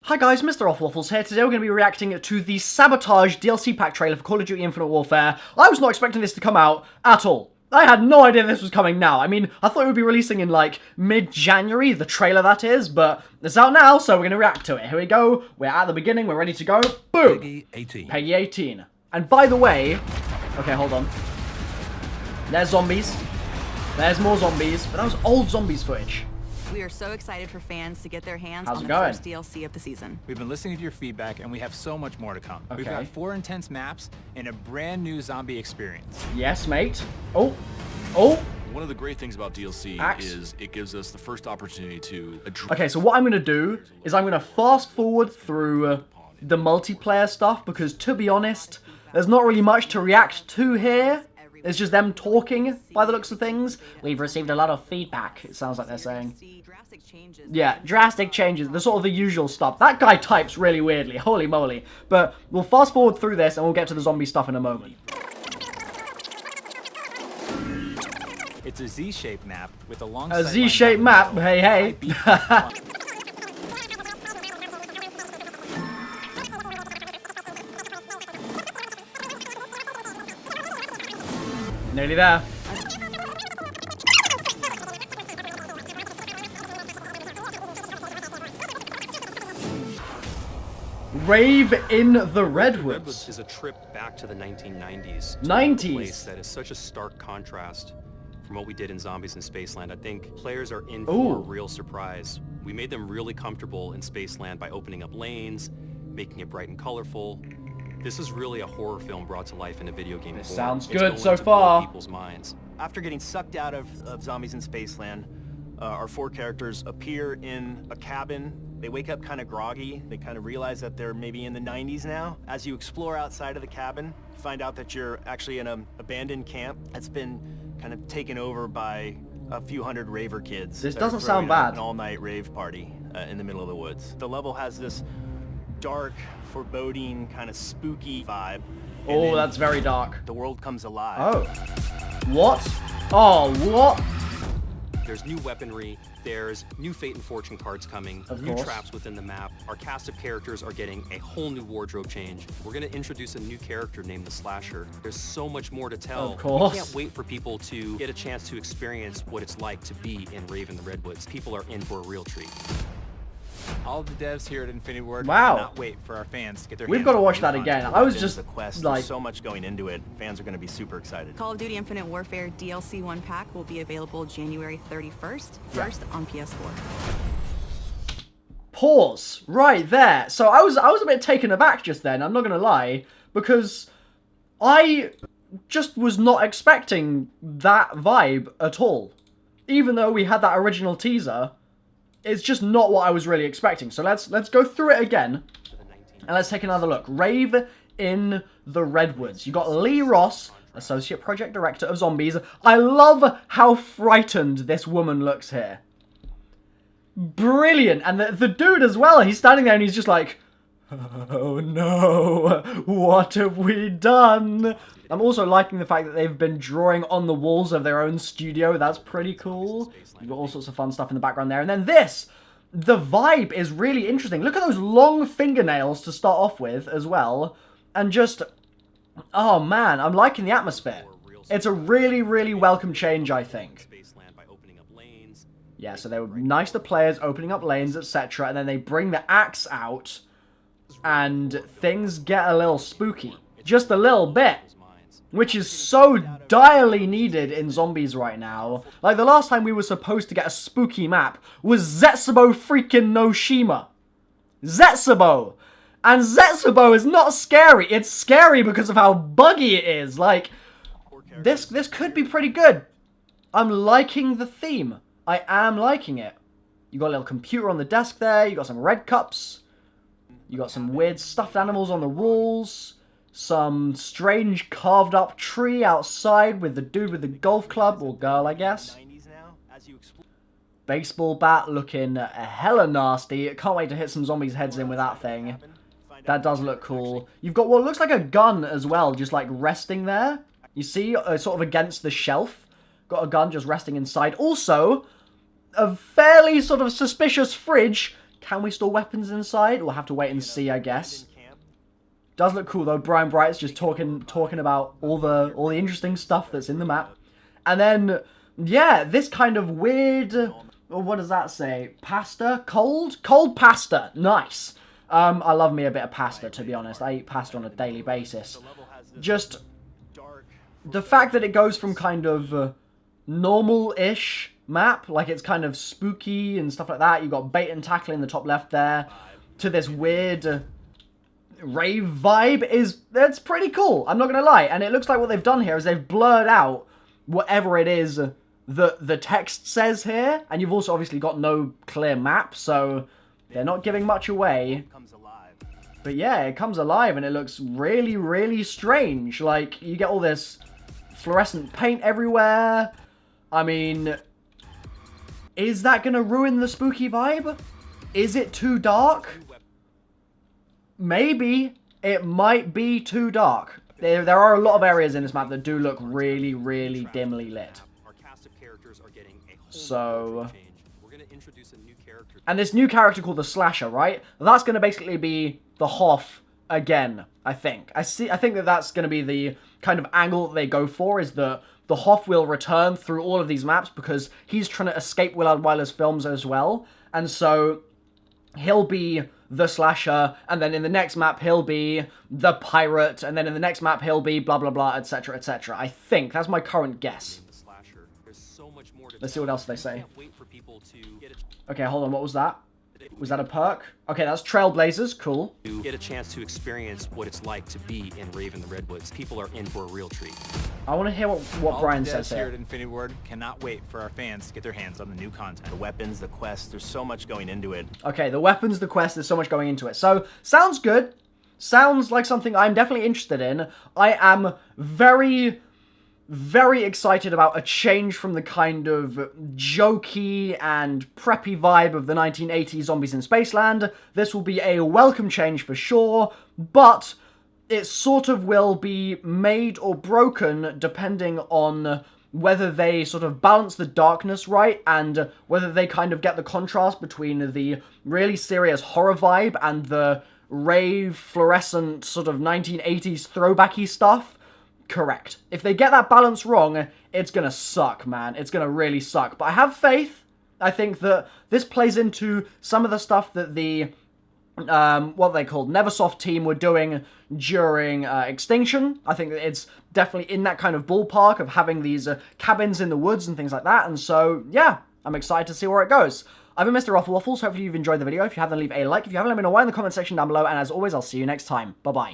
Hi guys, MrRoflWaffles here. Today we're going to be reacting to the Sabotage DLC pack trailer for Call of Duty Infinite Warfare. I was not expecting this to come out at all. I had no idea this was coming now. I mean, I thought it would be releasing in like mid-January, the trailer that is, but it's out now, so we're going to react to it. Here we go. We're at the beginning. We're ready to go. Boom! Peggy 18. Peggy 18. And by the way, okay, hold on. There's zombies. There's more zombies, but that was old zombies footage. We are so excited for fans to get their hands How's on it the going? first DLC of the season. We've been listening to your feedback, and we have so much more to come. Okay. We've got 4 intense maps and a brand new zombie experience. Yes, mate. Oh. Oh. One of the great things about DLC Axe. is it gives us the first opportunity to address... Okay, so what I'm going to do is I'm going to fast forward through the multiplayer stuff because, to be honest, there's not really much to react to here. It's just them talking, by the looks of things. We've received a lot of feedback, it sounds like they're saying. Yeah, drastic changes, the sort of the usual stuff. That guy types really weirdly, holy moly. But we'll fast forward through this and we'll get to the zombie stuff in a moment. It's a Z-shaped map with a long A Z-shaped map, hey hey. Nearly there. Rave in the Redwoods. Is a trip back to the 1990s. 90s. A place that is such a stark contrast from what we did in Zombies in Spaceland. I think players are in for a real surprise. We made them really comfortable in Spaceland by opening up lanes, making it bright and colorful. This is really a horror film brought to life in a video game form. Sounds It's good going so to blow far. People's minds. After getting sucked out of Zombies in Spaceland, our 4 characters appear in a cabin. They wake up kind of groggy. They kind of realize that they're maybe in the 90s now. As you explore outside of the cabin, you find out that you're actually in an abandoned camp that's been kind of taken over by a few hundred raver kids. This that are doesn't sound throwing bad. An all-night rave party in the middle of the woods. The level has this dark, foreboding, kind of spooky vibe. And Oh, then that's very dark. the world comes alive. Oh. What? Oh, what? There's new weaponry, there's new fate and fortune cards coming, Of new course. traps within the map. Our cast of characters are getting a whole new wardrobe change. We're gonna introduce a new character named the Slasher. There's so much more to tell. Of course. We can't wait for people to get a chance to experience what it's like to be in Rave in the Redwoods. People are in for a real treat. All of the devs here at Infinity Ward Wow. cannot wait for our fans to get their We've hands got to on watch new that content. again. I was Weapons, just the quest, like, there's so much going into it. Fans are going to be super excited. Call of Duty Infinite Warfare DLC1 pack will be available January 31st, first on PS4. pause right there. So I was a bit taken aback just then, I'm not going to lie, because I just was not expecting that vibe at all. Even though we had that original teaser, it's just not what I was really expecting. So let's go through it again, and let's take another look. Rave in the Redwoods. You got Lee Ross, Associate Project Director of Zombies. I love how frightened this woman looks here. Brilliant. And the dude as well, he's standing there and he's just like, oh no, what have we done? I'm also liking the fact that they've been drawing on the walls of their own studio. That's pretty cool. You've got all sorts of fun stuff in the background there. And then this, the vibe is really interesting. Look at those long fingernails to start off with as well. And just, oh man, I'm liking the atmosphere. It's a really, really welcome change, I think. Yeah, so they were nice to players, opening up lanes, etc. And then they bring the axe out, and things get a little spooky. Just a little bit. Which is so direly needed in Zombies right now. Like, the last time we were supposed to get a spooky map was Zetsubo freaking Noshima. Zetsubo! And Zetsubo is not scary. It's scary because of how buggy it is. Like, this could be pretty good. I'm liking the theme. I am liking it. You got a little computer on the desk there. You got some red cups. You got some weird stuffed animals on the walls. Some strange carved up tree outside with the dude with the golf club, or girl, I guess. Baseball bat looking hella nasty. Can't wait to hit some zombies' heads in with that thing. That does look cool. You've got what looks like a gun as well, just like resting there. You see, sort of against the shelf. Got a gun just resting inside. Also, a fairly sort of suspicious fridge Can we store weapons inside? We'll have to wait and see, I guess. Does look cool though. Brian Bright's just talking about all the interesting stuff that's in the map. And then, yeah, this kind of weird, what does that say? Pasta? Cold pasta. Nice. I love me a bit of pasta, to be honest. I eat pasta on a daily basis. Just the fact that it goes from kind of normal-ish map, like it's kind of spooky and stuff like that. You got bait and tackle in the top left there, to this weird rave vibe that's pretty cool. I'm not gonna lie. And it looks like what they've done here is they've blurred out whatever it is the text says here, and you've also obviously got no clear map, so they're not giving much away. But yeah, it comes alive and it looks really, really strange. Like, you get all this fluorescent paint everywhere. I mean, is that gonna ruin the spooky vibe? Is it too dark? Maybe. It might be too dark. There are a lot of areas in this map that do look really, really dimly lit. So, and this new character called the Slasher, right? That's going to basically be the Hoff again, I think. I think that that's going to be the kind of angle that they go for, is that the Hoff will return through all of these maps because he's trying to escape Willard Wyler's films as well. And so he'll be the Slasher, and then in the next map he'll be the Pirate, and then in the next map he'll be blah blah blah, etc, etc. I think that's my current guess. Let's see what else they say. Okay, hold on, what was that? Was that a perk? Okay, that's Trailblazers, cool. You get a chance to experience what it's like to be in RAVE in the Redwoods. People are in for a real treat. I want to hear what Brian says here. All at Infinity Ward cannot wait for our fans to get their hands on the new content. The weapons, the quests, there's so much going into it. Okay, the weapons, the quest, there's so much going into it. So, sounds good. Sounds like something I'm definitely interested in. I am very, very excited about a change from the kind of jokey and preppy vibe of the 1980s Zombies in Spaceland. This will be a welcome change for sure, but it sort of will be made or broken depending on whether they sort of balance the darkness right, and whether they kind of get the contrast between the really serious horror vibe and the rave, fluorescent, sort of 1980s throwbacky stuff. Correct. If they get that balance wrong, it's gonna suck, man. It's gonna really suck. But I have faith. I think that this plays into some of the stuff that the what they called Neversoft team were doing during Extinction. I think that it's definitely in that kind of ballpark of having these cabins in the woods and things like that. And so, yeah, I'm excited to see where it goes. I've been MrRoflWaffles. Hopefully you've enjoyed the video. If you have, then leave a like. If you haven't, let me know why in the comment section down below. And as always, I'll see you next time. Bye-bye.